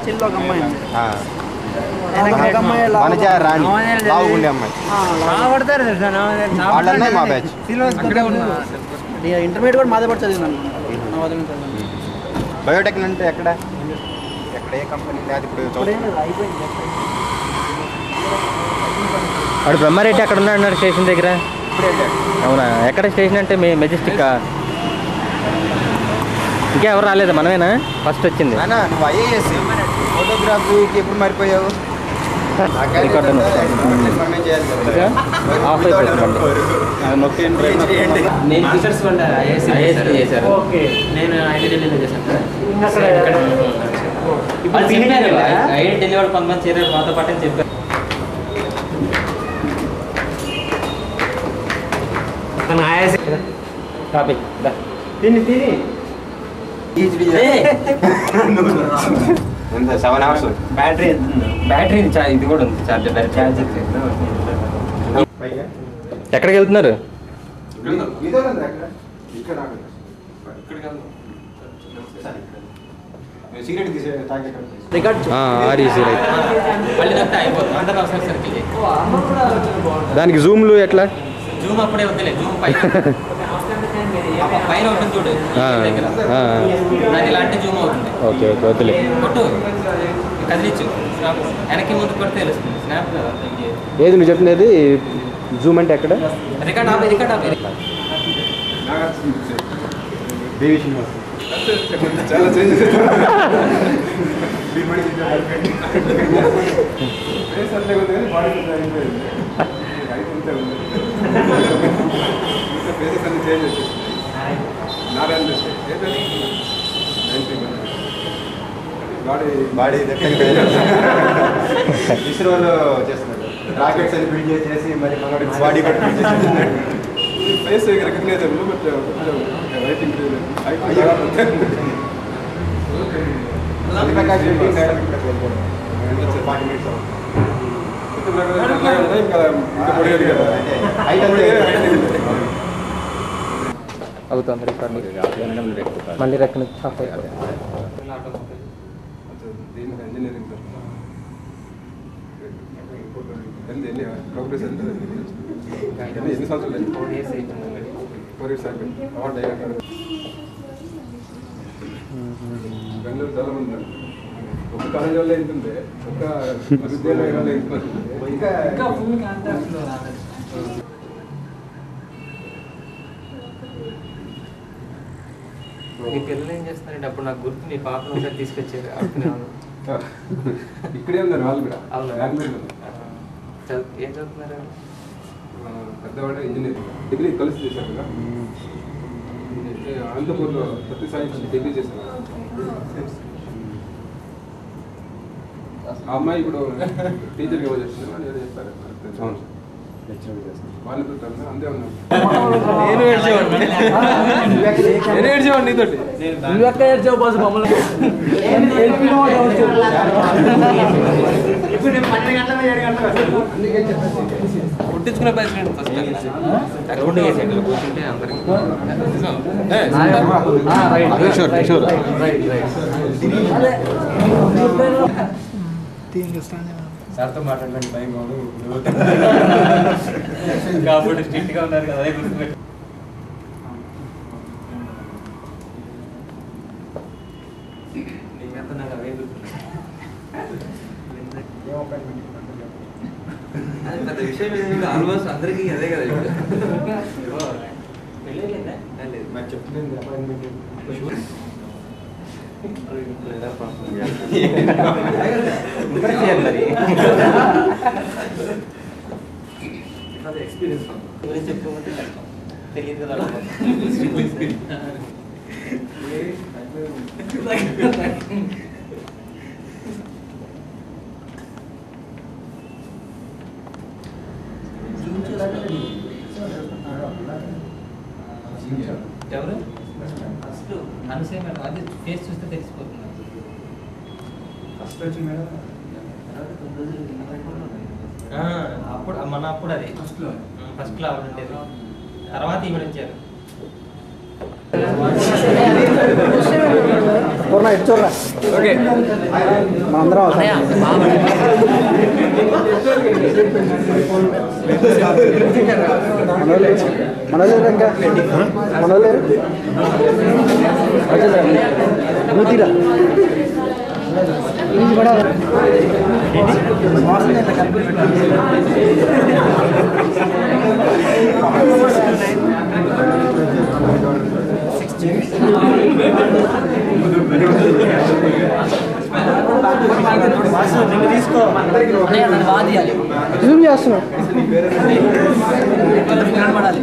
చెల్లి ఒక అమ్మాయి ఇంటర్మీడియట్ కూడా మాదే పడి చదివింది. బయోటెక్ అంటే ఎక్కడ ఏ కంపెనీ లేదు ఇప్పుడు వాడు బ్రహ్మారెడ్డి అక్కడ ఉన్నాడు స్టేషన్ దగ్గర. అవునా? ఎక్కడ స్టేషన్ అంటే మీ మెజెస్టిక్? ఇంకా ఎవరు రాలేదు, మనమేనా ఫస్ట్ వచ్చింది? నువ్వు ఐఏఎస్ ఫోటోగ్రఫీకి ఎప్పుడు మారిపోయావు? ఢిల్లీ వాళ్ళు కొంతమంది చేరారు మాతో పాటు అని చెప్పారు. బ్యాటరీ ఇది కూడా ఉంది చార్జర్. ఎక్కడికి వెళ్తున్నారు? దానికి జూమ్లు ఎట్లా? జూమ్ అప్పుడే వద్దులే, జూమ్ పైన ఉంటుంది చూడు, ఇలాంటి జూమ్ అవుతుంది. ఓకే ఓకే వద్దులే, కొట్టు కదిలిచ్చు, వెనక్కి ముందు కొడితే తెలుస్తుంది స్నాప్. ఏది నువ్వు చెప్పినది జూమ్ అంటే ఎక్కడ? రికార్డ్ ఆపే, రికార్డ్ ఆపే. చాలా చేంజ్ బాడీ ఇస్రోలో చేస్తున్నారు, రాకెట్స్ అని బిల్డ్ చేసి మరి బాడీ కూడా బిల్డ్ చేస్తున్నారు. ఫేస్ రికగ్నైజ్ అవుతుంది మళ్ళీ రెక్కన ఇంజనీరింగ్ ప్రోగ్రెస్ ఎన్ని సంవత్సరాలు? 4 years అయిపోయింది. 4 years అయిపోయింది. అవార్డు అయ్యారు. బెంగళూరు చాలా మంది ఉన్నారు. ఒక కాలేజ్ వల్ల ఎంతుంటే ఒక విద్యాలయం వల్ల ఎంత ఇంకా ఫుల్ కాంటాక్ట్లో రాలేదు. మీ పిల్లలు ఏం చేస్తున్నారంటే అప్పుడు నాకు గుర్తు, మీ పాపను ఒకసారి తీసుకొచ్చారు ఆడుకునేవాళ్ళు. ఇక్కడే ఉన్నారు వాళ్ళు కూడా. ఏం చదువుతున్నారు? పెద్దవాడు ఇంజనీరింగ్ డిగ్రీ కలిసి చేశారు కదా. అనంతపూర్లో ప్రతి సైన్స్ డిగ్రీ చేశారు. ఆ అమ్మాయి ఇప్పుడు టీచర్గా చేస్తుంది అని ఏదో చెప్పారు. అవును వాళ్ళు అంతే ఉన్నారు. నేను ఏడ్చేవాడిని నీతోటి. నువ్వెక్క ఏడ్చావు బాసు మమ్మల్ని. పుట్టించుకునే పరిస్థితి ఫస్ట్ అకౌంట్ చేసేయండి కూర్చుంటే అందరికి సార్తో మాట్లాడడానికి భయం కాదు కాబట్టి స్ట్రిక్ట్గా ఉన్నారు కదా, అదే గుర్తుపెట్టి. నీకంతా నాకు అవే గుర్తున్నాయి. అది పెద్ద విషయం ఏంటంటే ఆల్మోస్ట్ అందరికీ అదే కదా. ఇప్పుడు పెళ్ళిలేదా? లేదు మరి చెప్తుంది అపాయింట్మెంట్ ఎక్స్పీరియన్స్ చెప్పుకోమంటే తెలియదు కదా. ఎవరు ఫస్ట్ అనుసే మేడం, అది ఫేస్ చూస్తే తెలిసిపోతుంది. ఫస్ట్ వచ్చి మేడం అప్పుడు మన అప్పుడు అది ఫస్ట్లో ఆవిడ ఉండేది, తర్వాత ఈవిడ వచ్చారు. చూడరా ఓకే మనందరం అవసరం. మనలేరు ఇంకా మనలేరు నువ్వు తీరా ఇది కూడా తీసుకో వాదియాలి జూమ్ చేస్తున్నాం పడాలి